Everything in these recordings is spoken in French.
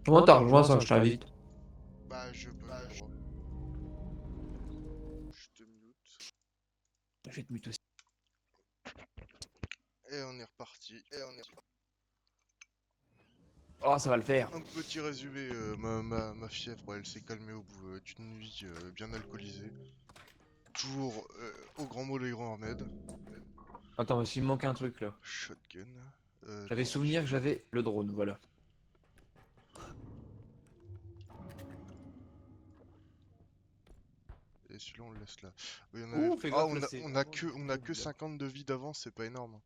Comment t'as rejoint ça, je t'invite? Bah, je peux le droit. Je te mute. Je vais te mute aussi. Et on est reparti. Oh, ça va le faire. Donc, petit résumé, ma fièvre, elle s'est calmée au bout d'une nuit bien alcoolisée. Toujours au grand mot les grands remèdes. Attends, mais s'il me manque un truc là. Shotgun. J'avais souvenir que j'avais le drone, voilà. Et celui-là, on le laisse là. Oui, on avait... Ouh, fais Ah, gaffe là, c'est vraiment du on a que Covid là. 50 de vie d'avance, c'est pas énorme.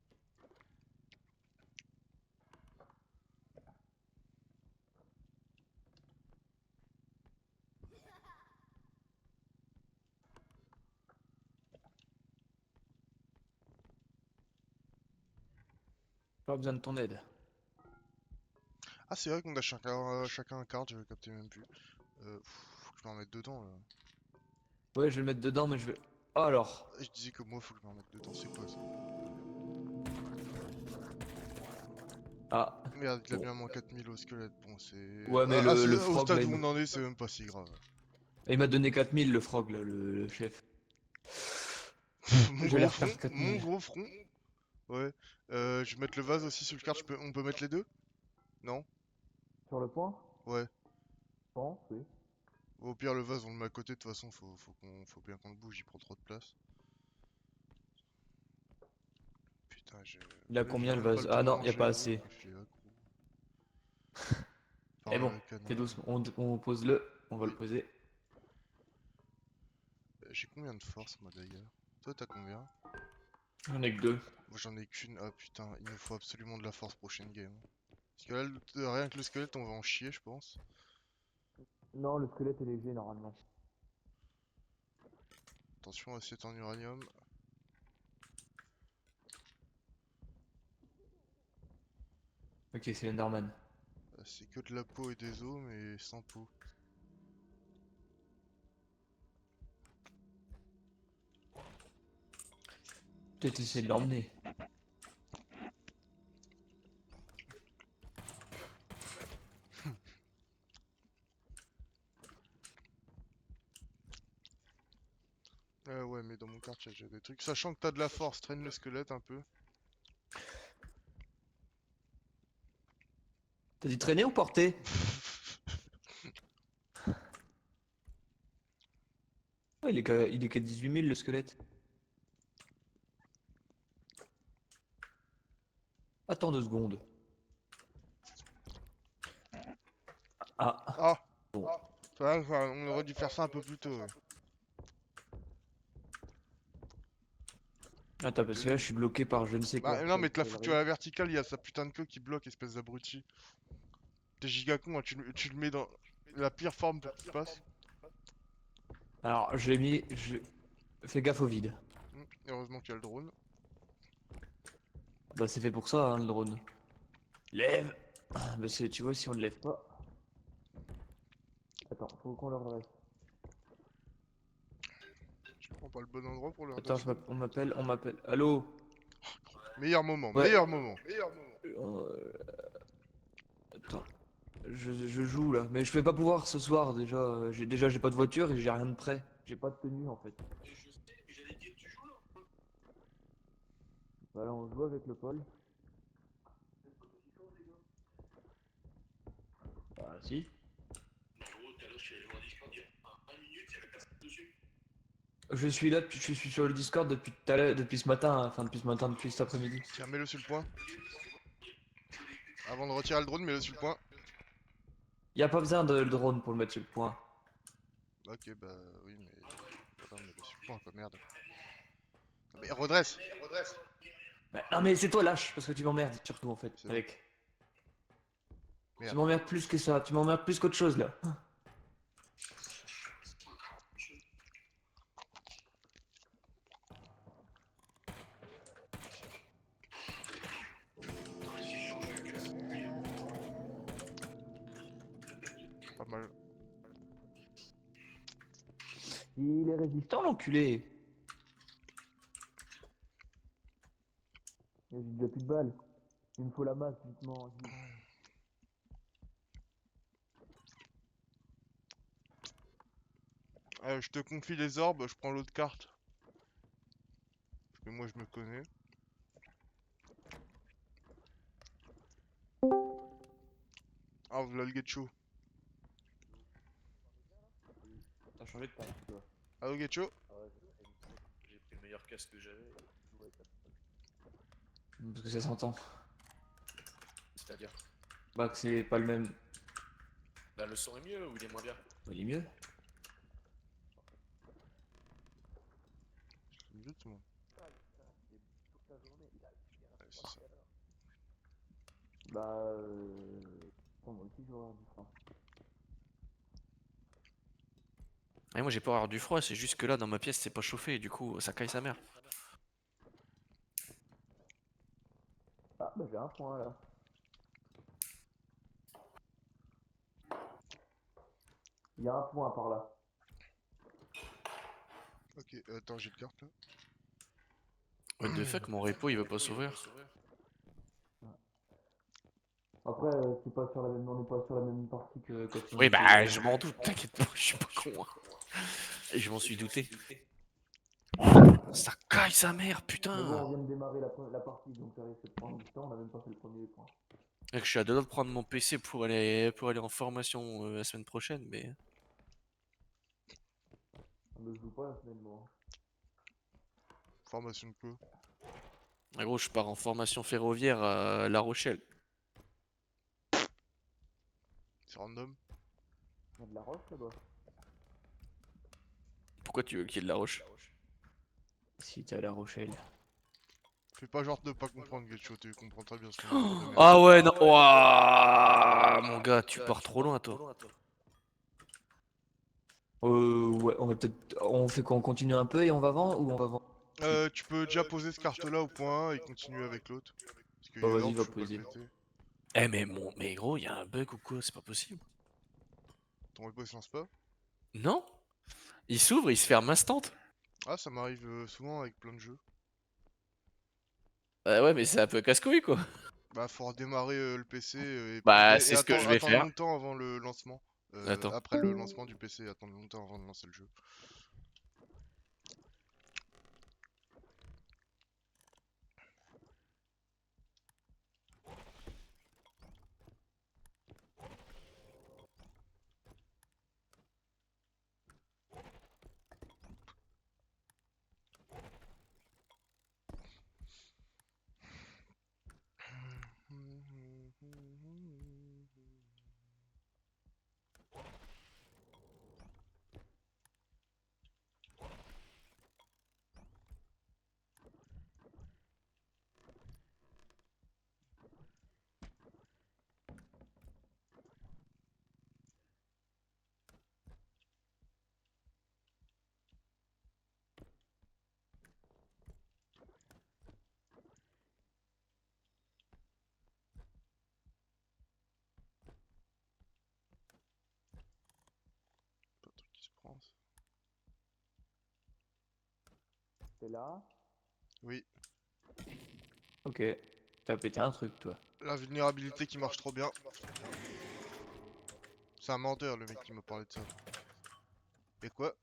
Pas besoin de ton aide. Ah, c'est vrai qu'on a chacun un card, j'avais capté même plus. Faut que je m'en remette dedans là. Ouais, je vais le mettre dedans, mais je vais. Oh alors. Je disais que moi, faut que je m'en remette dedans, c'est quoi ça? Ah. Merde, il a Bon. bien moins 4000 au squelette. Bon, c'est. Ouais, mais le Au frog là, stade où on en est, c'est même pas si grave. il m'a donné 4000 le frog là, le chef. Mon Je vais les gros front, refaire mon 4000. gros front. Ouais. Je vais mettre le vase aussi sur le card, on peut mettre les deux? Non? Sur le point? Ouais. Je pense, oui. Au pire, le vase, on le met à côté, de toute façon, faut bien qu'on le bouge, il prend trop de place. Putain, Il a ouais, j'ai combien le même pas vase? le temps Ah de non, y a pas manger, assez. je suis accro. Eh Par bon, fais canon. doucement. On pose le. On va le Oui. poser. J'ai combien de force, moi, d'ailleurs? Toi, t'as combien? J'en ai que deux. Moi, j'en ai qu'une. Ah putain, il nous faut absolument de la force prochaine game. Parce que là, rien que le squelette, on va en chier, je pense. Non, le squelette est léger normalement. Attention, assiette en uranium. Ok, c'est l'Enderman. C'est que de la peau et des os, mais sans peau. Peut-être essayer de l'emmener. Ouais, mais dans mon quartier, j'ai des trucs. Sachant que t'as de la force, traîne le squelette un peu. T'as dit traîner ou porter? Ouais, il est qu'à 18 000 le squelette. Attends 2 secondes. Ah, Ah! bon. On aurait dû faire ça un peu plus tôt, ouais. Attends, parce que là, je suis bloqué par je ne sais Bah quoi. non, mais te la Quel foutu à riz. la verticale, il y a sa putain de queue qui bloque, espèce d'abruti. T'es giga con, hein, tu le mets dans la pire forme pour qu'il passe. Alors, je l'ai mis. Fais gaffe au vide. Heureusement qu'il y a le drone. Bah, c'est fait pour ça, hein, le drone. Lève! Ah, bah, tu vois, si on ne lève pas. Attends, faut qu'on le redresse. Je prends pas le bon endroit pour le Attends, redresser. on m'appelle, on m'appelle. Allô? Meilleur moment, Ouais. meilleur moment. Attends, je joue là. Mais je vais pas pouvoir ce soir déjà. J'ai pas de voiture et j'ai rien de prêt. J'ai pas de tenue en fait. Voilà, on joue avec le Paul. Bah, si. Je suis sur le Discord depuis tout à l'heure, depuis ce matin, hein, enfin depuis ce matin, depuis cet après-midi. Tiens, mets-le sur le point. Avant de retirer le drone, mets-le sur le point. Y a pas besoin de le drone pour le mettre sur le point. Ok, bah oui, mais. Putain, mets-le sur le point, quoi, merde. Mais redresse! Bah, non mais c'est toi lâche, parce que tu m'emmerdes surtout en fait, C'est bon, avec. Tu merde. m'emmerdes plus que ça, tu m'emmerdes plus qu'autre chose là. Pas mal. Il est résistant l'enculé. J'ai déjà plus de balles. Il me faut la masse, justement. Je te confie les orbes, je prends l'autre carte. Parce que moi je me connais. Ah, voilà le Getcho. T'as changé de carte, toi. Allo Getcho? Ah ouais, j'ai pris le meilleur casque que j'avais. Parce que ça s'entend. C'est-à-dire, Bah, que c'est pas le même. bah, le son est mieux ou il est moins bien? Bah, il est mieux. C'est mieux tout le monde. Ouais, c'est ça. Bah, attends, moi aussi, je vais avoir du frein. Et moi j'ai pas avoir du froid, c'est juste que là dans ma pièce c'est pas chauffé et du coup ça caille sa mère. Ah, bah, j'ai un point là. Il y a un point par là. Ok, attends, j'ai le carte là. What the fuck, mon repo il veut pas s'ouvrir. Après, c'est pas sur la même, on n'est pas sur la même partie que quand on Oui était, bah je m'en doute, t'inquiète pas, je suis pas con. Hein. Et je m'en suis douté. Ça caille sa mère, Mais bon, putain. on vient de démarrer la partie, donc ça risque de prendre du temps. On a même pas fait le premier point. Mec, je suis à deux doigts de prendre mon PC pour aller en formation la semaine prochaine, mais. On ne joue pas la semaine, moi. Formation de quoi? En gros, je pars en formation ferroviaire à La Rochelle. C'est random. Il y a de la roche là-bas. Pourquoi tu veux qu'il y ait de La Roche? Si t'es à La Rochelle. Fais pas genre de pas comprendre Getcho, tu comprends très bien ce qu'on dit de merde. Ah ouais, non. Ouah, mon gars, tu pars trop loin, toi. Ouais, on va peut-être. On fait qu'on continue un peu et on va vendre ou on va vendre? Tu peux déjà poser ce carte là au point 1 et continuer avec l'autre. Parce que Bah, vas-y, l'orbe, va je peux pas le poser. péter. Eh, mais gros, y a un bug ou quoi? C'est pas possible. Ton repo il se lance pas? Non? Il s'ouvre, il se ferme instant. Ah, ça m'arrive souvent avec plein de jeux. Ouais, mais c'est un peu casse-couille, quoi. Bah, faut redémarrer le PC Bah, et c'est ce que je vais attendre faire. longtemps avant le lancement. Attends. Après le lancement du PC, attendre longtemps avant de lancer le jeu. Pas de truc qui se prend. Ça. T'es là? Oui. Ok. T'as pété un truc, toi. La vulnérabilité qui marche trop bien. C'est un menteur le mec qui m'a parlé de ça. Et quoi?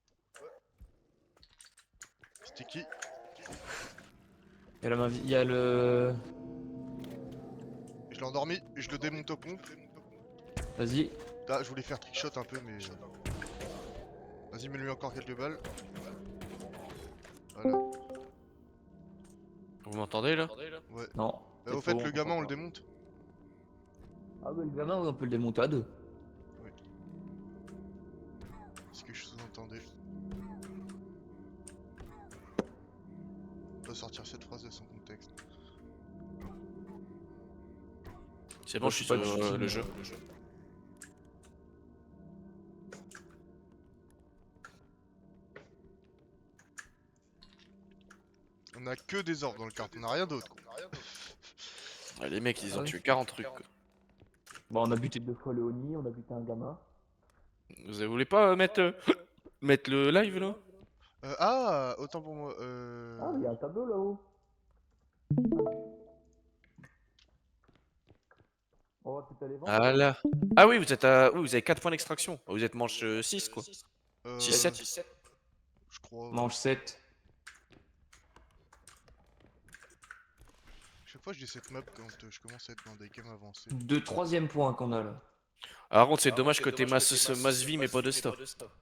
C'était qui? Il y a le. Je l'ai endormi, je le démonte aux pompes. Vas-y. Ah, je voulais faire trickshot un peu, mais. Vas-y, mets-lui encore quelques balles. Voilà. Vous m'entendez là? Ouais. Non. Au c'est fait, faux, le on gamin, t'entend on le pas. démonte. Ah, bah, le gamin, oui, on peut le démonter à deux. Oui. Ce que je sous-entendais. On doit sortir cette phrase de son contexte. C'est bon, Bah, je suis c'est sur pas de cheating, le jeu. On a que des orbes dans le carte, on a rien d'autre. Ouais, les mecs, ils Ah ont ouais. tué 40 trucs. Quoi. Bon, on a buté 2 fois le Oni, on a buté un gamin. Vous voulez pas mettre le live là? Autant pour moi. Ah, il y a un tableau là-haut. On va peut-être aller vendre. Ah là. Ah oui, vous êtes à. Oui, vous avez 4 points d'extraction. Vous êtes manche 6 quoi. 6, 7. 6-7. Je crois. Manche 7. Chaque fois, je dis cette map quand je commence à être dans des games avancées. 3e point qu'on a là. Par contre, c'est dommage que t'aies masse vie, mais pas de sta.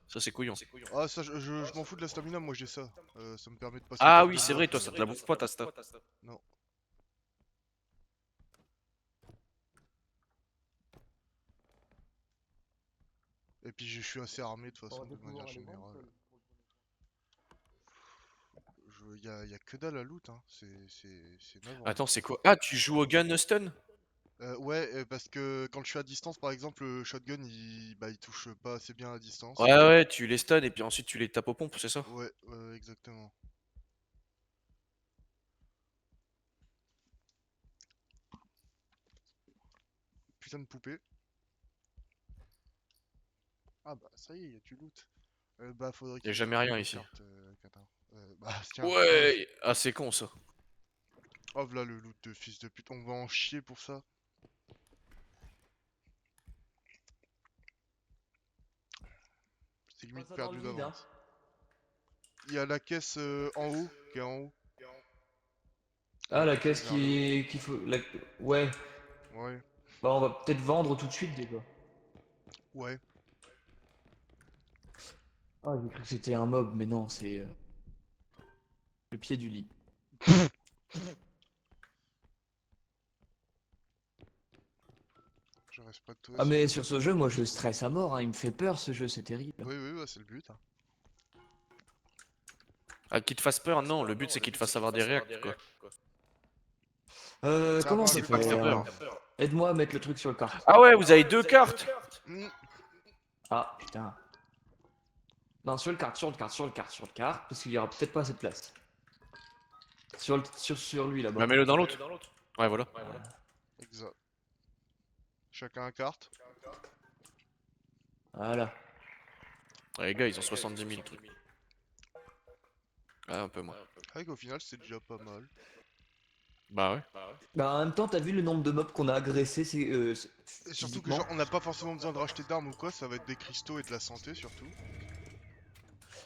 Ça, c'est couillon. Ah, ça, je m'en fous de la stamina, moi j'ai ça. Ça me permet de passer. Ah par oui, les c'est mobs, vrai, toi, ça te la bouffe pas ta sta. Non. Et puis je suis assez armé de toute façon, de manière générale. Y a que dalle à loot, hein. C'est navrant. Attends, c'est quoi? Ah, tu joues au gun stun? Ouais, parce que quand je suis à distance, par exemple, le shotgun, il touche pas assez bien à distance. Ouais, ouais, tu les stun et puis ensuite tu les tapes aux pompes, c'est ça? Ouais, exactement. Putain de poupée. Ah bah ça y est, y a du loot. Bah faudrait Y a qu'il me jamais trouve rien une ici. carte, Quentin. Bah tiens, Ouais! Ah, c'est con ça. hop là le loot de fils de pute, on va en chier pour ça. C'est limite Pas ça dans le perdu vide, hein. d'avance. Il y a la caisse en haut, qui est en haut. Ah, la caisse Vers le haut. qu'il faut. Ouais. Ouais, Bah, on va peut-être vendre tout de suite déjà. ouais. Ah, j'ai cru que c'était un mob, mais non, c'est le pied du lit. Je reste pas de toi. Ah, mais sur ce jeu, moi je stresse à mort, hein. Il me fait peur ce jeu, c'est terrible. Oui, oui, ouais, c'est le but, hein. Ah, qu'il te fasse peur, non, le but c'est qu'il te fasse avoir des réacts, quoi. Ça Comment marche c'est C'est pas que fait t'as peur. Aide-moi à mettre le truc sur le carte. Ah ouais, vous avez 2 cartes! Mm. Ah, putain. Non, sur le carte, sur le carte, sur le carte, sur le carte, parce qu'il y aura peut-être pas assez de place. Sur lui là-bas. Bah, mets-le dans l'autre. Ouais, voilà. Exact. Chacun un carte. Voilà. Ouais, les gars, ils ont 70 000 trucs. Ah, un peu moins. Avec au final, c'est déjà pas mal. Bah ouais. Bah, en même temps, t'as vu le nombre de mobs qu'on a agressés Et surtout que physiquement. genre, on n'a pas forcément besoin de racheter d'armes ou quoi, ça va être des cristaux et de la santé surtout.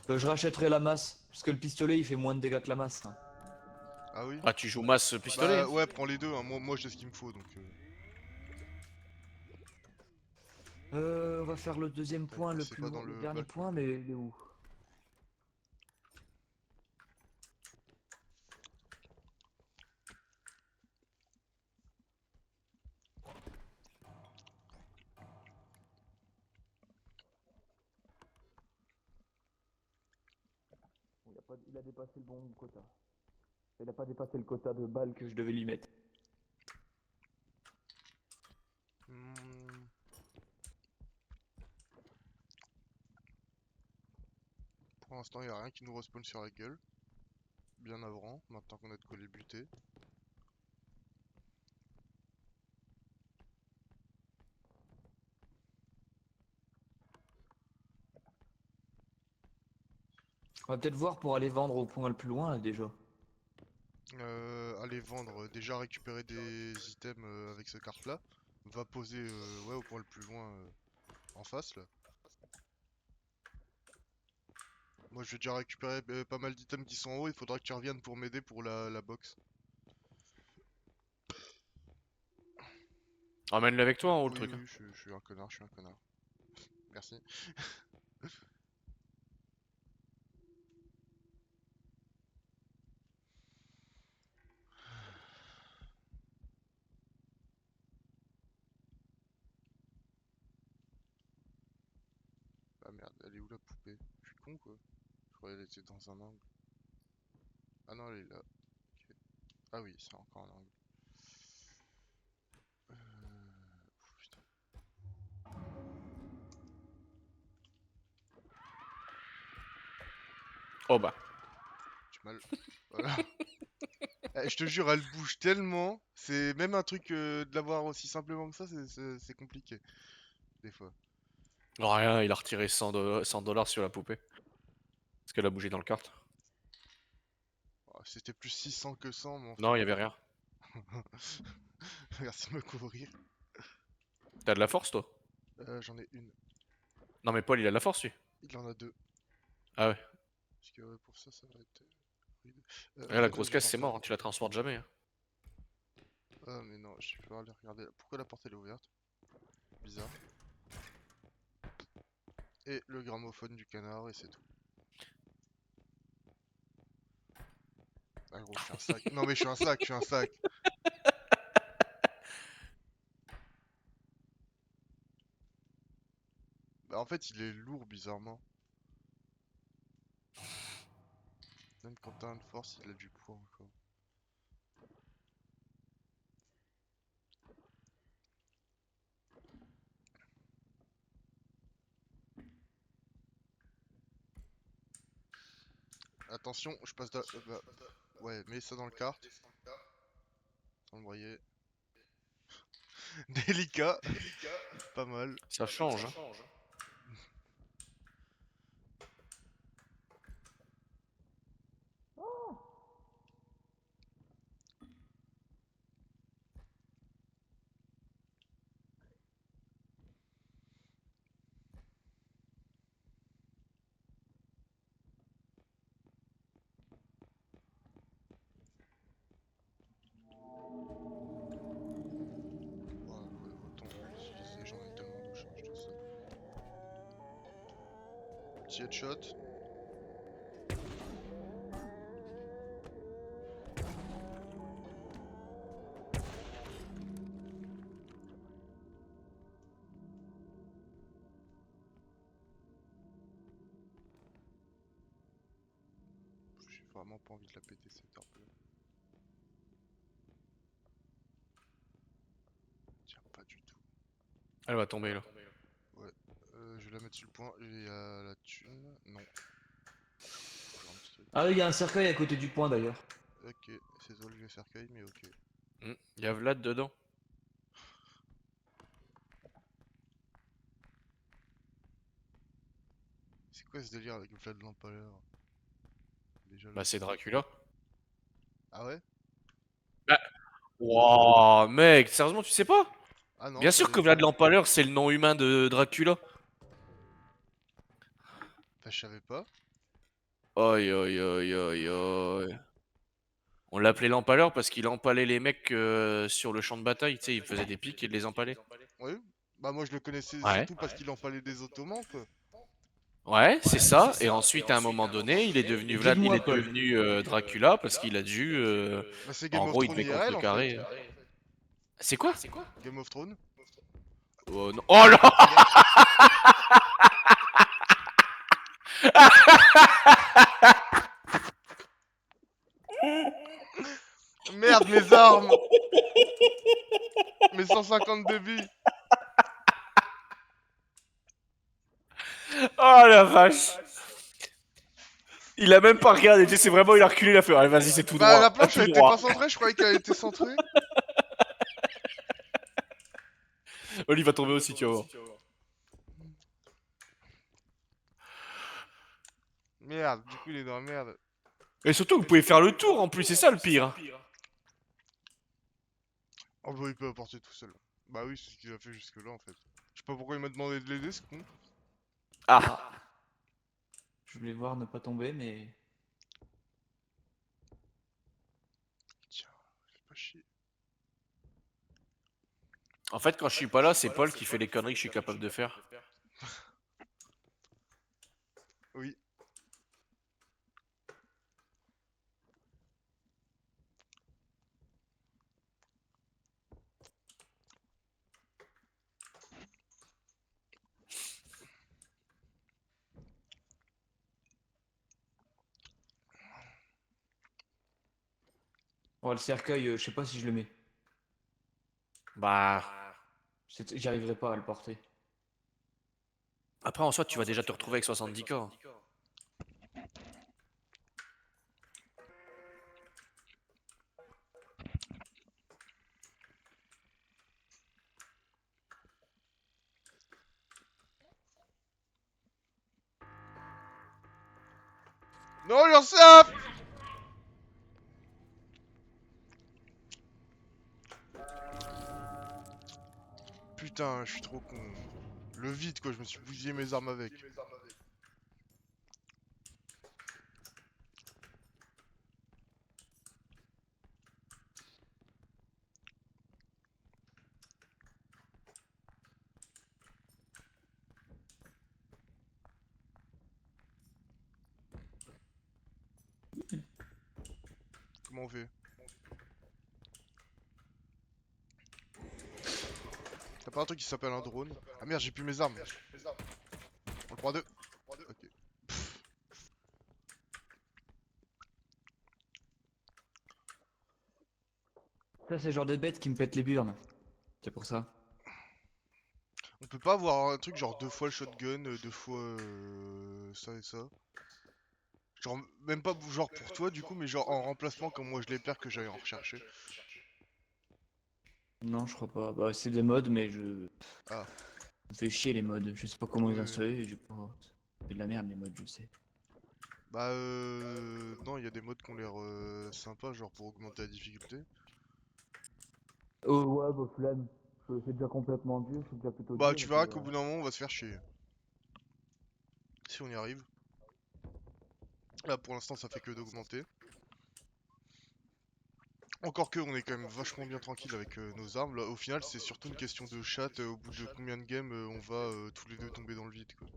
Je rachèterai la masse, parce que le pistolet il fait moins de dégâts que la masse, hein. Ah oui? Ah, tu joues masse pistolet, Bah hein. ouais, prends les deux, hein. Moi j'ai ce qu'il me faut donc. On va faire le deuxième Tac, point, le c'est plus pas loin, dans le le dernier balcon. point, mais il est où? Il a dépassé le bon quota. Il a pas dépassé le quota de balles que je devais lui mettre. Hmm. Pour l'instant, y a rien qui nous respawn sur la gueule. Bien avant, maintenant qu'on a de quoi les buter. On va peut-être voir pour aller vendre au point le plus loin là, déjà. Aller vendre, déjà récupérer des items avec ce carte là. Va poser ouais, au point le plus loin en face là. Moi je vais déjà récupérer pas mal d'items qui sont en haut, il faudra que tu reviennes pour m'aider pour la box. Emmène-le avec toi en haut, le Oui, truc. Hein. oui, je suis un connard, je suis un connard. Merci. Ah merde, elle est où la poupée? Je suis con quoi. Je croyais qu'elle était dans un angle. Ah non, elle est là. Ok. Ah oui, c'est encore un angle. Putain. Oh bah. J'ai mal. Voilà. Je te jure, elle bouge tellement. C'est même un truc de l'avoir aussi simplement que ça, c'est compliqué. Des fois. Rien, il a retiré 100 $, sur la poupée. Parce qu'elle a bougé dans le kart. Oh, c'était plus 600 que 100, mais Non, enfin. il y avait rien. Merci de me couvrir. T'as de la force, toi? J'en ai une. Non, mais Paul, il a de la force, lui. Il en a deux. Ah ouais. Parce que pour ça, ça va être rude. Ouais, la Ok, grosse j'ai caisse, c'est pensé. mort, hein, tu la transportes jamais. Hein. Ah, mais non, je peux aller regarder. Pourquoi la porte elle est ouverte? Bizarre. Et le gramophone du canard, et c'est tout. Ah, gros, je suis un sac. Non, mais je suis un sac, je suis un sac. Bah, en fait, il est lourd, bizarrement. Même quand t'as un de force, il a du poids encore. Attention, je passe de... bah, ouais, mets ça dans le kart. Sans le broyer. Délicat. Pas mal. Ça change. Hein. Ouais, autant que l'utiliser, j'en ai tellement de charge tout seul. Petit headshot. J'ai vraiment pas envie de la péter cette arme là. Tiens, pas du tout. Elle va tomber là. Ouais. Je vais la mettre sur le point. Il y a la thune. Non. Encore un petit truc. Ah, il y a un cercueil à côté du point d'ailleurs. Ok, c'est toi le vieux cercueil, mais ok. Il y a Vlad dedans. C'est quoi ce délire avec Vlad l'Empaleur? Déjà Bah le... c'est Dracula. Ah ouais? Bah. Wouah, mec, sérieusement, tu sais pas? Ah non, Bien je sûr savais que pas. Vlad l'Empaleur, c'est le nom humain de Dracula. Bah je savais pas. Aïe aïe aïe aïe aïe. On l'appelait l'empaleur parce qu'il empalait les mecs sur le champ de bataille, tu sais, il faisait des pics et les empalait. Oui. Bah moi je le connaissais Ouais. surtout parce qu'il empalait des Ottomans quoi. Ouais, c'est ça. Et ensuite, à un moment donné, il est devenu Vlad, il Guide-moi, est Paul. devenu Dracula parce qu'il a dû. Bah c'est En Game of gros, il Thrones devait IRL en fait. contrecarrer. C'est quoi? Game of Thrones. Oh non. Oh là. Merde, mes armes! Mes 152 billes! Oh la vache. Il a même pas regardé, tu sais, c'est vraiment, il a reculé, il a fait, allez, vas-y, c'est tout Bah la droit, planche tout elle était droit. pas centrée, je croyais qu'elle était centrée. Oli va tomber aussi, tu vas voir. Merde, du coup il est dans la merde. Et surtout, vous pouvez faire le tour en plus, c'est ça le pire. Oh bah il peut apporter tout seul. Bah oui, c'est ce qu'il a fait jusque là en fait. Je sais pas pourquoi il m'a demandé de l'aider ce con. Ah. Je voulais voir ne pas tomber, mais. Tiens, fais pas chier. En fait, quand je suis pas là, c'est Paul qui fait les conneries que je suis capable de faire. Oui. Oh, le cercueil, je sais pas si je le mets. Bah. J'y arriverai pas à le porter. Après, en soi, tu vas déjà te retrouver avec 70 corps. Non, l'URSSAF! Putain, je suis trop con. Le vide quoi, je me suis bousillé mes armes avec. m'en vais. T'as pas un truc qui s'appelle un drone? Ah merde, j'ai plus mes armes. On le prend à deux. Ok. Ça, c'est le genre de bête qui me pète les burnes. C'est pour ça. On peut pas avoir un truc genre 2 fois le shotgun, 2 fois ça et ça. Genre, même pas genre pour toi du coup, mais genre en remplacement comme moi je les perds que j'allais en rechercher. Non, je crois pas. Bah, c'est des mods, mais je. Ah, Ça me fait chier les mods. Je sais pas comment les oui. installer. J'ai pas. C'est de la merde les mods, je sais. Bah non, il y a des modes qui ont l'air sympas, genre pour augmenter la difficulté. Oh ouais, bah flemme. C'est déjà complètement dur, c'est déjà plutôt Bah dur. tu Et puis, verras qu'au bout d'un moment on va se faire chier. Si on y arrive. Là pour l'instant ça fait que d'augmenter. Encore que on est quand même vachement bien tranquille avec nos armes. Là, au final c'est surtout une question de chat, au bout de combien de games on va tous les deux tomber dans le vide quoi.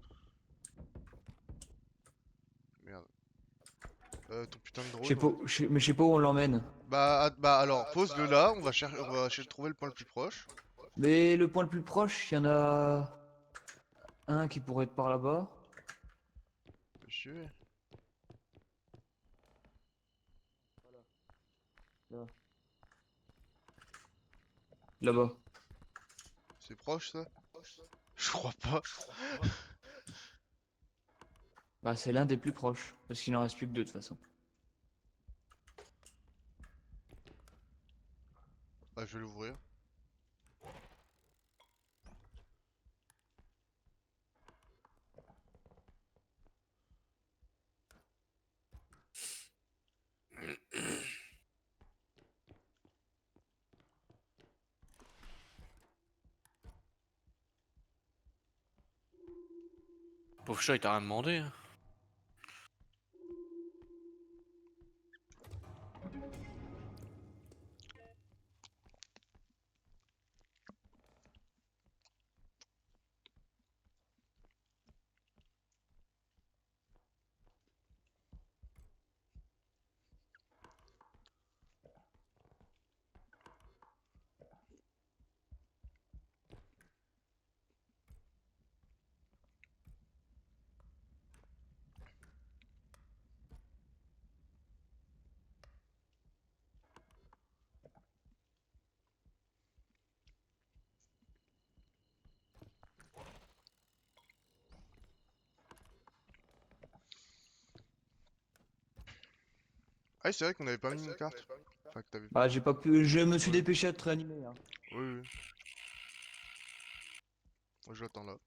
Merde. Ton putain de je sais drone, pas, ouais. mais je sais pas où on l'emmène. Bah alors pose-le là, on va essayer de trouver le point le plus proche. Mais le point le plus proche, il y en a un qui pourrait être par là-bas. Monsieur. Là. Là-bas. C'est proche ça? Je crois pas. Bah, c'est l'un des plus proches. Parce qu'il n'en reste plus que deux de toute façon. Ah je vais l'ouvrir. Pauvre chat, il t'a rien demandé, hein. Ah c'est vrai qu'on avait pas mis une carte. Enfin que t'avais pas. Bah, j'ai pas pu. Je me suis Ouais. dépêché à te réanimer. Hein. Oui oui. Moi je l'attends là.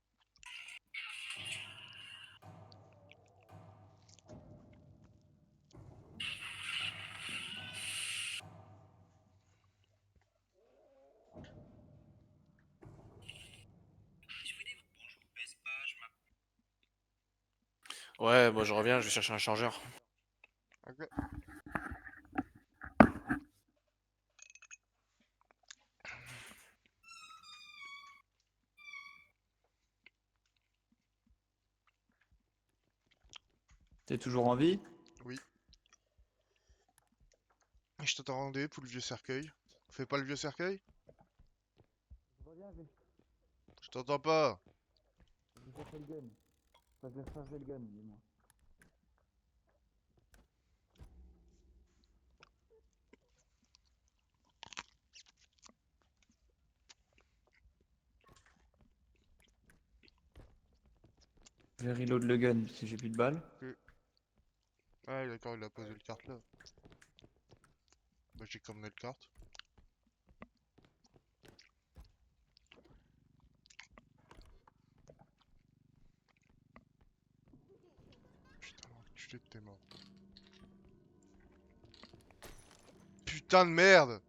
Ouais, moi je reviens, je vais chercher un chargeur. Ok. T'es toujours en vie? Oui. Je t'attendais pour le vieux cercueil. Fais pas le vieux cercueil? Je t'entends pas. Je vais chercher le gun. Enfin, je vais recharger le gun, dis-moi. Je vais reload le gun si j'ai plus de balles. Ah d'accord, il a posé le carte là. Bah j'ai comme le carte. Putain, l'enculé de tes morts. Putain de merde!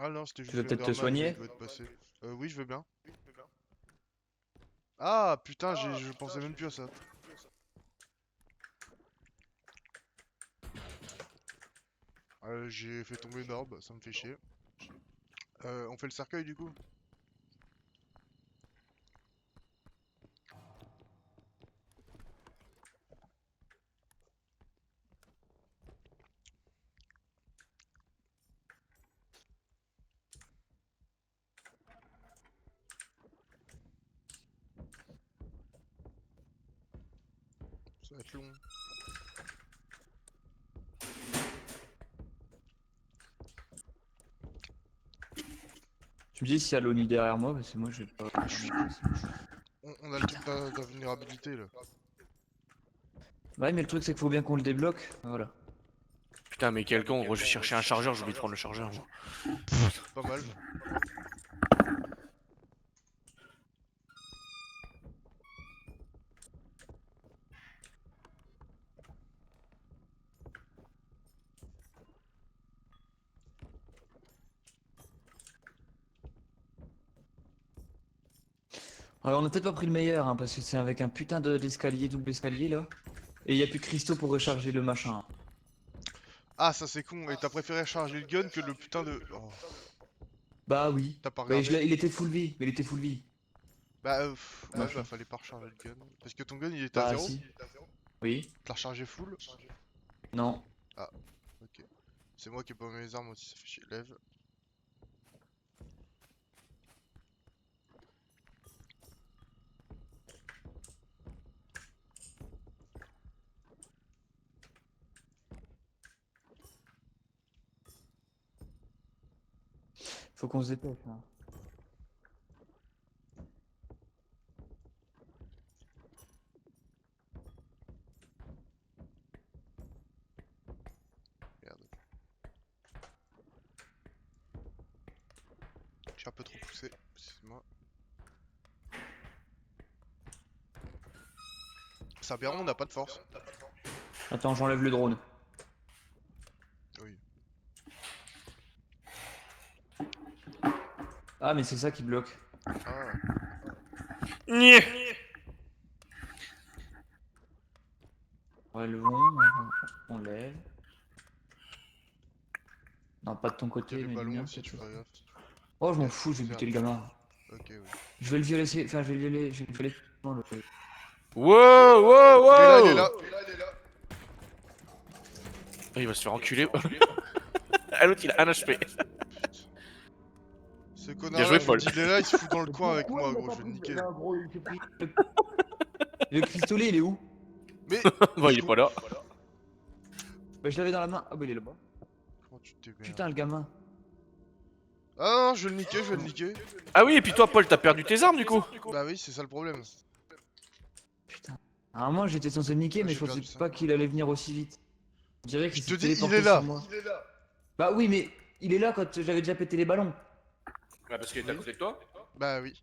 Ah non, c'était Tu juste veux peut-être te l'Enderman, j'ai soigner? vu être passer. Oui, je veux bien. Ah putain, je pensais même plus à ça. J'ai fait tomber une orbe, ça me fait chier. On fait le cercueil du coup? Ça va être long. Tu me dis s'il y a l'ONI derrière moi, parce que moi j'ai pas. On a le truc d'invulnérabilité là. Ouais, mais le truc c'est qu'il faut bien qu'on le débloque. Voilà. Putain, mais quel con, gros, je vais chercher un chargeur, j'ai oublié de prendre le chargeur. Moi. Pas mal. Alors on a peut-être pas pris le meilleur, hein, parce que c'est avec un putain d'escalier, double escalier là. Et il y a plus de cristaux pour recharger le machin. Ah, ça c'est con. Et t'as préféré charger le gun que le putain de. Oh, Bah oui. t'as pas Bah, regardé? il était full vie, mais il était full vie. Bah, ouais, Machin. bah fallait pas recharger le gun. Parce que ton gun il était à Bah zéro. si. Oui. T'as rechargé full? Non. Ah, ok. C'est moi qui ai pas mes armes aussi, ça fait chier. Lève. Faut qu'on se dépêche. Hein. Merde. Je suis un peu trop poussé. Excuse-moi. Saberon, on n'a pas de force. Attends, j'enlève le drone. Oui. Ah, mais c'est ça qui bloque. Ah. Nyeh. Relevons, on lève. Non, pas de ton Il y a côté, les mais du ballons mien aussi, peut-être. tu fais gaffe. Oh, je m'en Ok, fous, je vais buter le zéro. gamin. Ok, oui. Je vais le violer, enfin, je vais le violer, je vais le violer. Non, le... Wow, wow, Il est là, il est wow. là. Ah, il va se faire enculer. Ah, l'autre, il a 1 HP. Ce Bien connard joué, là, je vous Paul. dis, il est là, il se fout dans le Mais coin avec pourquoi moi, il a gros, pas je vais le pris... niquer. Là, gros, il s'est pris... Le pistolet, il est où? Mais, Bon, il est pas là. Bah, je l'avais dans la main. Ah, bah, il est là-bas. comment tu t'es Putain, le gamin. Ah non, je vais le niquer, je vais le niquer. Ah oui, et puis toi, Paul, t'as perdu tes armes du coup. Bah oui, c'est ça le problème. Putain. Alors, moi, j'étais censé le niquer, Ouais, mais j'ai je pensais perdu ça. pas qu'il allait venir aussi vite. Je dirais qu'il Je s'est te dis, il est téléporté là. sur moi. Bah oui, mais il est là quand j'avais déjà pété les ballons. Ouais, parce qu'il était à côté de toi. Bah oui.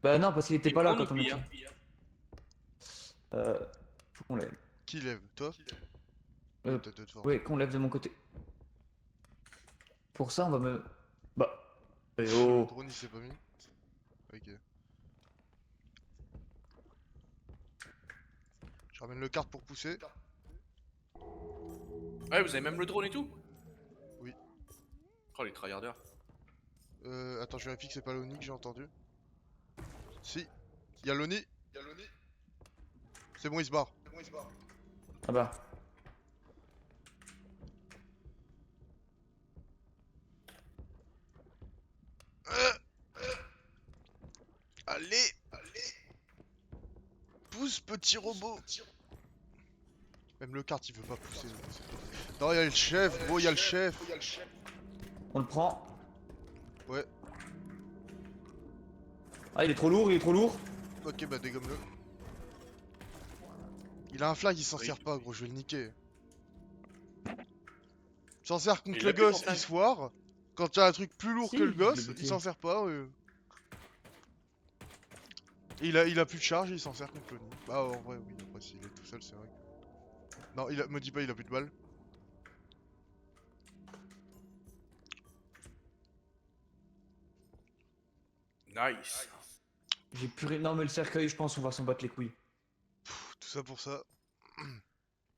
Bah non, parce qu'il était Il pas là on quand on a oublie, tiré. hein. Faut qu'on lève. Qui lève? Toi? Euh, T'as deux de force. ouais, qu'on lève de mon côté. Pour ça, on va me... Bah... Eh Le oh. drone il s'est pas mis. Ok. Je ramène le kart pour pousser. Ouais, vous avez même le drone et tout. Oui. Oh, les tryharders. Attends, je vérifie que c'est pas l'Oni que j'ai entendu. Si. Y'a l'Oni. C'est bon, il se barre. Ah bah... Allez. Pousse, petit robot. Même le kart il veut pas pousser. Non, y'a le chef, gros, y'a le chef. On le prend. Ouais. Ah, il est trop lourd, il est trop lourd. Ok, bah dégomme-le. Il a un flag, il s'en Oui. sert pas, gros, je vais le niquer. Il s'en sert contre Il le l'a plus, gosse, ton il flag. se foire. Quand y'a un truc plus lourd Si, que le je l'ai gosse, il buté. s'en sert pas. Il a plus de charge, il s'en sert contre l'Oni. Bah en vrai, oui, après s'il est tout seul, c'est vrai que... Non, me dis pas, il a plus de balles. Nice. J'ai plus... Non, mais le cercueil, je pense on va s'en battre les couilles. Tout ça pour ça.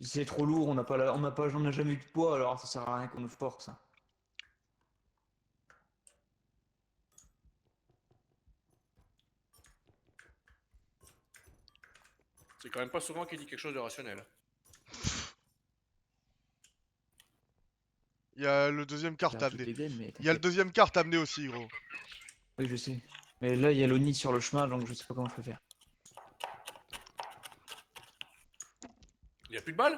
C'est trop lourd, on n'a jamais eu de poids, alors ça sert à rien qu'on nous force, hein. C'est quand même pas souvent qu'il dit quelque chose de rationnel. Il y a le deuxième carte à J'ai amener. toutes les gaines, mais Il y a le t'inquiète. deuxième carte à amener aussi, gros. Oui, je sais. Mais là, il y a l'Oni sur le chemin, donc je sais pas comment je peux faire. Y a plus de balles?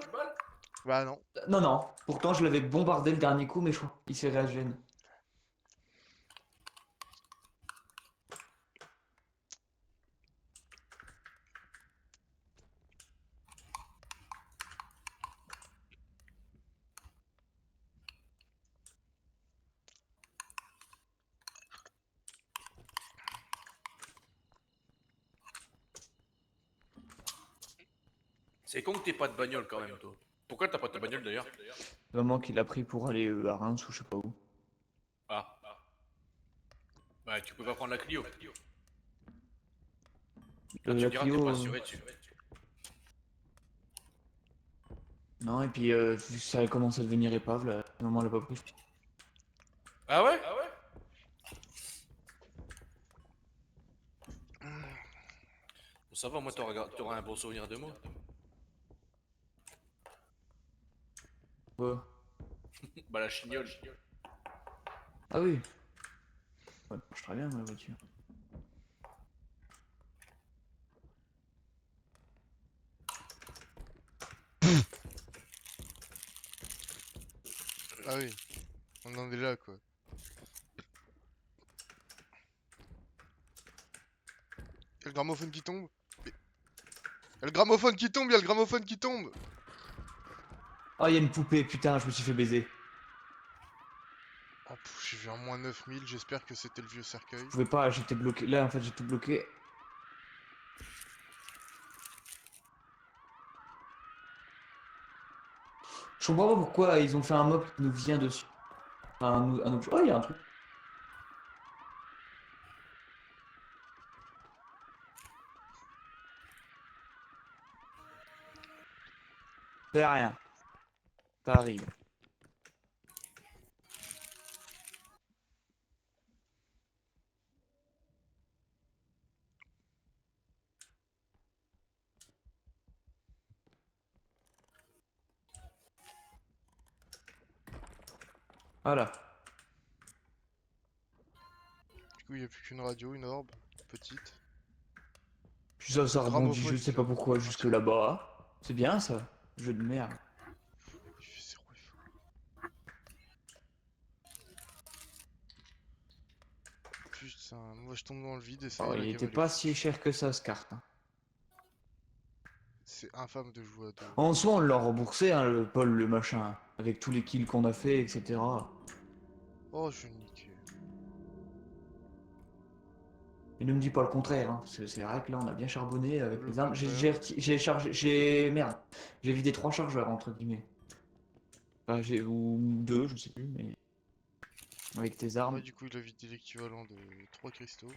Bah non. Non, non. Pourtant, je l'avais bombardé le dernier coup, mais je crois qu'il s'est réagène. C'est con que t'aies pas de bagnole quand même, toi. Pourquoi t'as pas ta bagnole d'ailleurs? Maman qui l'a pris pour aller à Reims ou je sais pas où. Ah. Bah, tu peux pas prendre la Clio. Ah, tu La me diras, t'es Clio. pas assuré dessus. Non, et puis vu que ça commence à devenir épave, là, maman l'a pas pris. Ah ouais? Bon, ça va, moi, t'auras un bon souvenir de moi. Ouais. Bah, la chignole. Ah oui. Ouais, elle marche très bien, ma voiture. Ah oui. On en est là, quoi. Y a le gramophone qui tombe. Y a le gramophone qui tombe, y a le gramophone qui tombe. Ah, il y a une poupée, putain, je me suis fait baiser. Oh, j'ai vu un moins 9000, j'espère que c'était le vieux cercueil. Je pouvais pas, j'étais bloqué. Là, en fait, j'ai tout bloqué. Je comprends pas pourquoi ils ont fait un mob qui nous vient dessus. Un objet. Oh, il y a un truc. C'est rien. Ça arrive. Voilà. Du coup, y a plus qu'une radio, une orbe, petite. Puis ça Le rebondit, je gramophone, sais il pas va pourquoi, jusque partir. là-bas. C'est bien ça. Jeu de merde. Il fait zéro effort. Putain, moi je tombe dans le vide et ça y Oh, est, il la game était elle est pas si foutue. cher que ça, ce carte, hein. C'est infâme de jouer à deux. En soi, on l'a remboursé, hein, le Paul, le machin. Avec tous les kills qu'on a fait, etc. Oh, je vais me niquer. Et ne me dis pas le contraire, hein. C'est vrai que là, on a bien charbonné avec Le les armes. contraire. J'ai chargé. Merde. J'ai vidé 3 chargeurs, entre guillemets. Enfin, ou 2, je sais plus, mais. Avec tes Ouais, armes. du coup, il a vidé l'équivalent de 3 cristaux.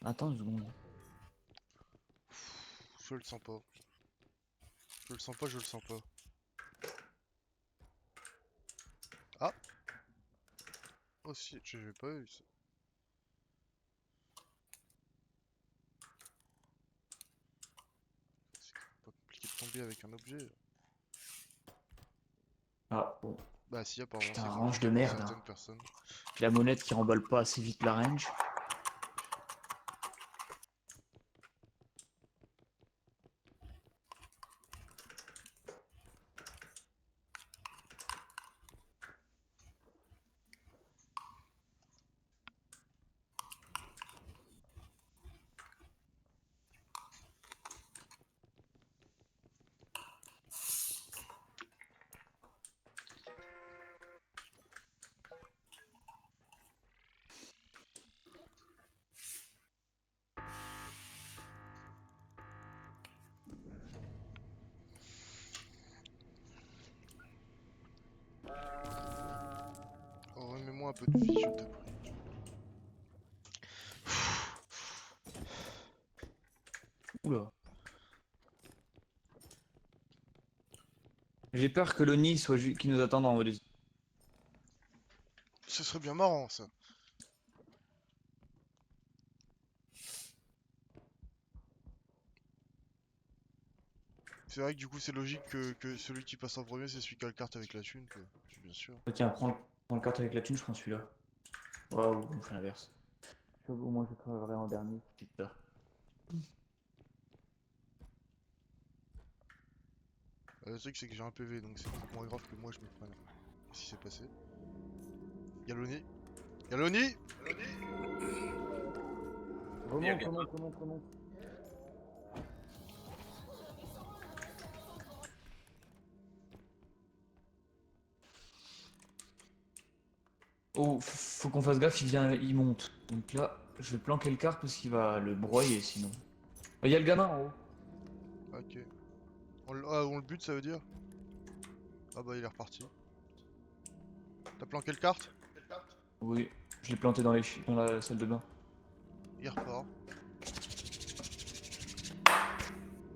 Attends une seconde. Je le sens pas. Je le sens pas, je le sens pas. Ah! Oh si, j'avais pas eu ça. C'est pas compliqué de tomber avec un objet. Ah, bon. Bah si, apparemment Putain, c'est range compliqué de pour merde, hein. certaines personnes. La monette qui remballe pas assez vite la range. peu de vie, je te prie. Oula. J'ai peur que l'Oni soit qui nous attende en haut des... Ce serait bien marrant ça. C'est vrai que du coup c'est logique que celui qui passe en premier c'est celui qui a le carte avec la thune quoi. Bien sûr. Oh, tiens, prends le carte avec la thune, je prends celui-là. Waouh, on fait l'inverse. Au moins je travaillerai en dernier, petite peur. Le truc c'est que j'ai un PV donc c'est peut-être moins grave que moi je me prenne. Qu'est-ce qui s'est passé? Y'a l'Oni. Y'a l'Oni. Remonte. Oh, faut qu'on fasse gaffe, il monte. Donc là, je vais planquer le carte parce qu'il va le broyer sinon. Il y a le gamin en haut. Ok. On le bute ça veut dire? Ah bah il est reparti. T'as planqué le carte? Oui, je l'ai planté dans la salle de bain. Il repart.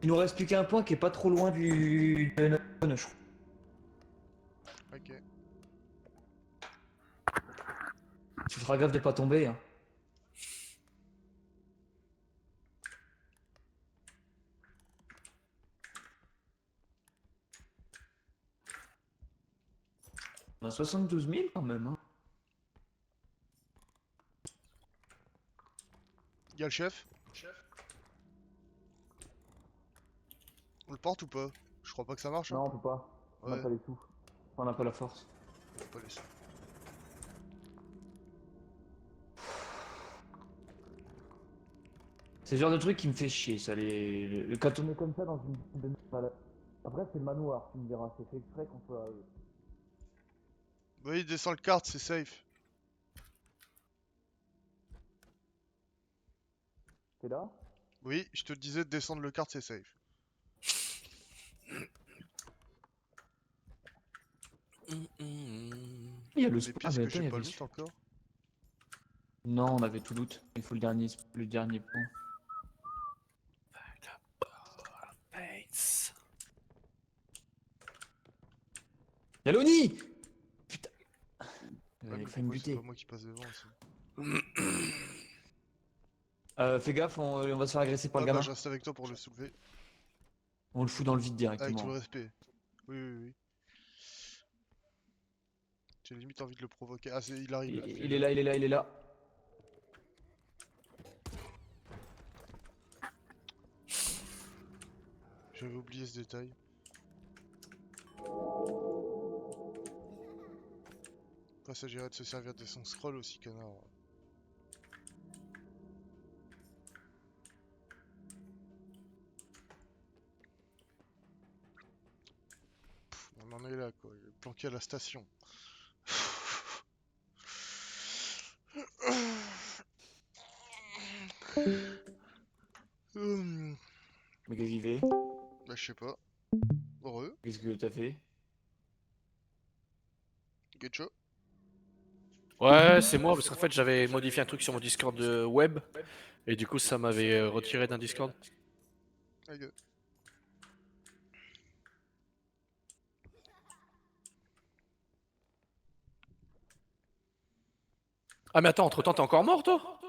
Il nous reste plus qu'un point qui est pas trop loin de notre zone, je crois. Ok. Tu feras gaffe de pas tomber. Hein. On a 72 000 quand même. Hein. Y'a le chef? On le porte ou pas? Je crois pas que ça marche hein. Non, on peut pas. On n'a Ouais. pas les sous. On n'a pas la force. On peut pas laisser. C'est le genre de truc qui me fait chier, ça. Quand on est comme ça dans une petite de... Voilà. Après, c'est le manoir, tu me diras. C'est fait exprès qu'on soit. Oui, descend le carte, c'est safe. T'es là? Oui, je te disais de descendre le carte, c'est safe. Il y a le Les spot. pièces mais que attends, j'ai il y pas avait loot encore. Non, on avait tout loot. Il faut le dernier point. Bates. Y'a l'Oni! Putain! Ouais, mais Il fallait me pourquoi c'est buter. pas moi qui passe devant aussi? Fais gaffe, on va se faire agresser par Ah le bah gamin. je reste avec toi pour le soulever. On le fout dans le vide Avec tout directement. le respect. Oui. J'ai limite envie de le provoquer. Ah, il arrive là. Il est là, il est là. J'avais oublié ce détail. Après, ça s'agirait de se servir de son scroll aussi, connard. On en est là, quoi. Il est planqué à la station. Mais qu'est-ce qu'il fait? Bah, je sais pas. Heureux. Qu'est-ce que t'as fait? Getcho. Ouais, c'est moi, parce qu'en fait j'avais modifié un truc sur mon Discord web, et du coup ça m'avait retiré d'un Discord. Ok. Ah mais attends, entre-temps t'es encore mort toi?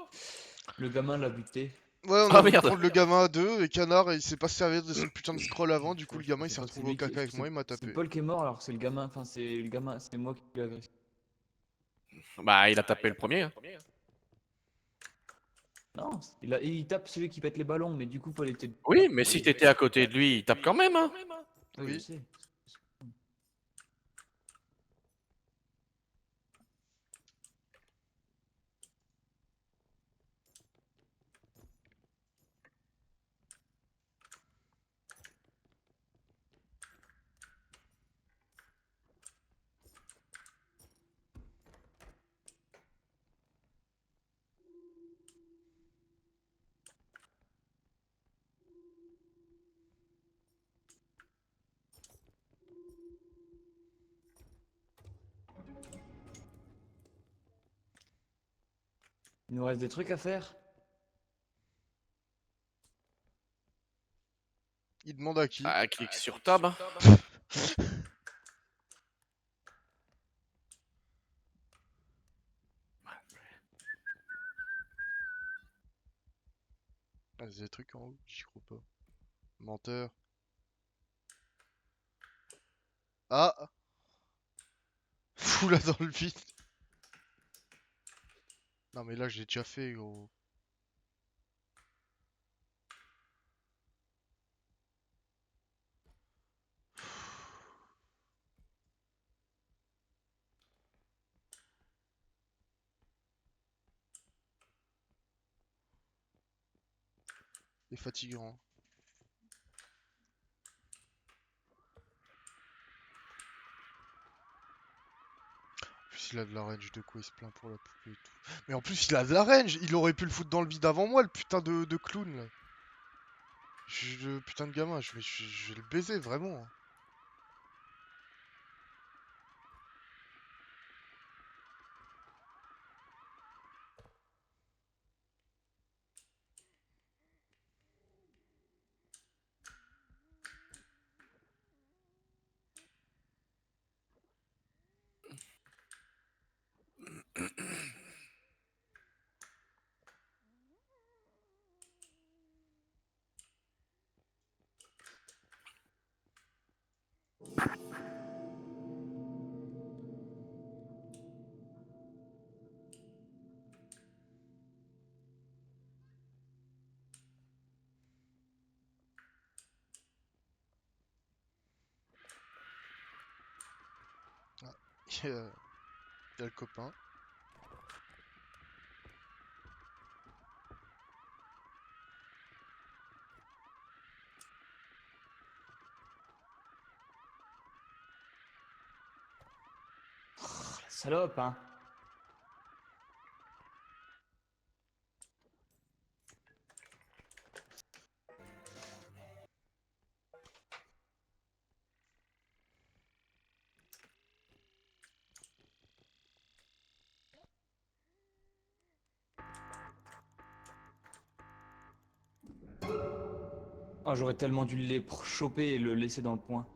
Le gamin l'a buté. Ouais, on Ah a voulu merde. prendre le gamin à deux, et Canard, il s'est pas servi de son putain de scroll avant, du coup le gamin il C'est s'est pas que c'est retrouvé au lui qui- caca avec moi, il m'a C'est tapé. Paul qui est mort alors que c'est le gamin. Enfin, c'est le gamin, c'est moi qui l'ai agressé. Bah il a tapé le premier. Hein. Non, il tape celui qui pète les ballons, mais du coup, Paul était. Oui, mais si t'étais à côté de lui, il tape quand même, hein. Oui, je Oui. sais. Il nous reste des trucs à faire. Il demande à qui? Ah, clique sur tab. Hein. Ah, il y a des trucs en haut, j'y crois pas. Menteur. Ah! Fous là dans le vide. Non mais là j'ai déjà fait gros. C'est fatigant. En plus il a de la range, de quoi il se plaint pour la poupée et tout. Mais en plus il a de la range, il aurait pu le foutre dans le vide avant moi, le putain de clown là. Le putain de gamin, je vais le baiser vraiment. Ah, il y a le copain. Salope, hein. Oh, j'aurais tellement dû le choper et le laisser dans le point.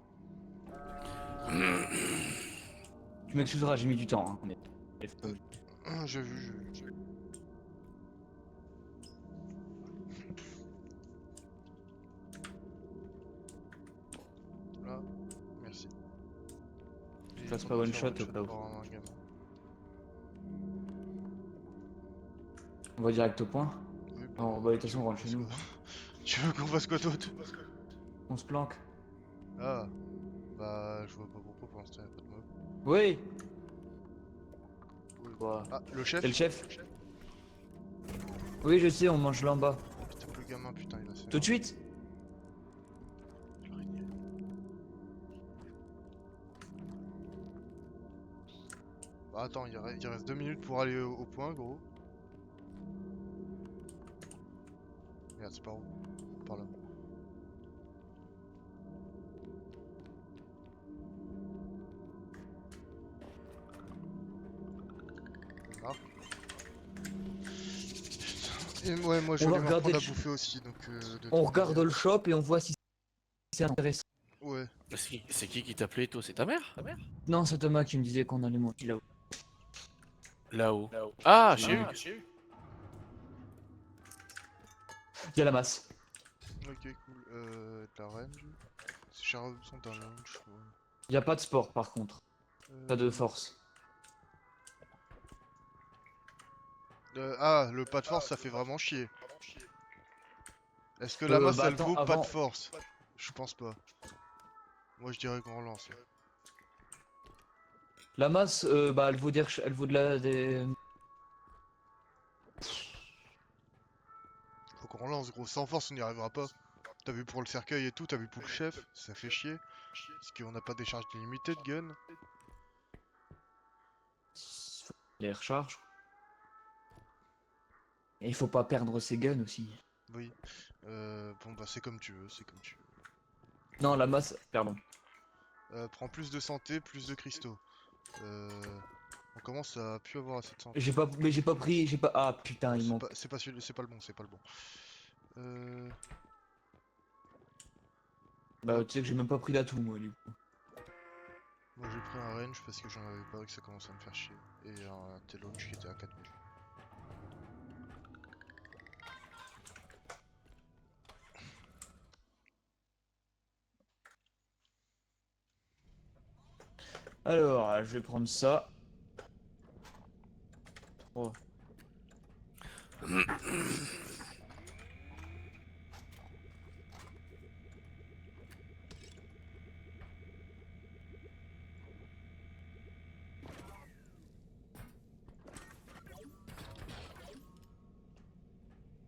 Tu m'excuseras, j'ai mis du temps. Hein, mais... J'ai vu. Là, merci. Il est Fasse temps pas de one faire shot au cas où. par un gamin. On va direct au point. Oui, Oh, bah, de toute façon, on rentre chez nous. Tu veux qu'on fasse quoi d'autre? On se planque. Ah, bah je vois pas pourquoi pour l'instant y'a pas de mob. Oui. Oui. Quoi? Ah, le chef? C'est le chef? Oui, je sais, on mange là en bas. Il tape le gamin, putain, il va se faire. Tout de suite? L'araignée. Bah attends, il reste 2 minutes pour aller au point, gros. Merde, c'est par où? Par là. Marc. Et ouais, moi je On vais va aller me regarder reprendre à le bouffer aussi, donc de On toute regarde manière. le shop et on voit si c'est intéressant. Ouais. C'est qui t'appelait, toi? C'est ta mère? Non, c'est Thomas qui me disait qu'on allait monter là-haut. Là-haut. Là-haut. Ah, chez Hugues. Chez Hugues. Il y a la masse. Ok, cool. De la range. C'est cher sont un lunch. Ouais. Il y a pas de sport par contre. Pas de force. Ah, le pas de force, ça fait vraiment chier. Est-ce que la masse, Bah elle attends, vaut pas de avant... force? Je pense pas. Moi, je dirais qu'on relance. La masse, bah elle vaut dire, elle vaut de la... Des... Faut qu'on relance, gros. Sans force, on n'y arrivera pas. T'as vu pour le cercueil et tout, t'as vu pour le chef, ça fait chier. Parce qu'on n'a pas des charges illimitées de gun. Les recharges. Et il faut pas perdre ses guns aussi. Oui. Bon, bah, c'est comme tu veux, c'est comme tu veux. Non, la masse, pardon. Prends plus de santé, plus de cristaux. On commence à plus avoir assez de sang. Mais j'ai pas pris, j'ai pas... Ah putain, il manque. C'est pas celui, c'est pas le bon, c'est pas le bon. Bah tu sais que j'ai même pas pris l'atout moi du coup. Moi j'ai pris un range parce que j'en avais pas et que ça commençait à me faire chier. Et un T-launch qui était à 4000. Alors, je vais prendre ça. Oh.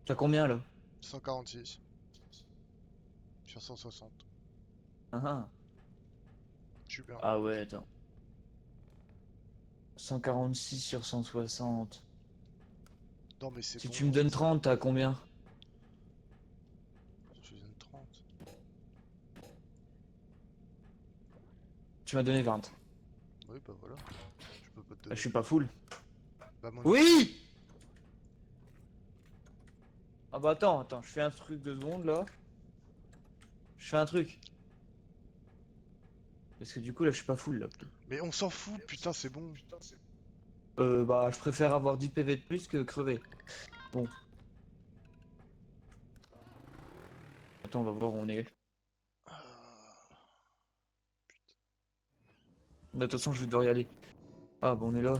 T'as combien là? 146 sur 160. Ah ah. Super. Ah ouais, attends. 146 sur 160. Non mais c'est Si bon. tu me donnes 30, t'as combien? Je donne 30. Tu m'as donné 20. Oui bah voilà. Je peux pas te Ah, donner. je suis pas full. Bah mon Oui! Ah bah attends, je fais un truc de seconde là. Je fais un truc. Parce que du coup là je suis pas full là. Mais on s'en fout, putain c'est bon. Bah je préfère avoir 10 PV de plus que crever. Bon. Attends, on va voir où on est. Ah, De toute façon je vais devoir y aller. Ah bah on est là.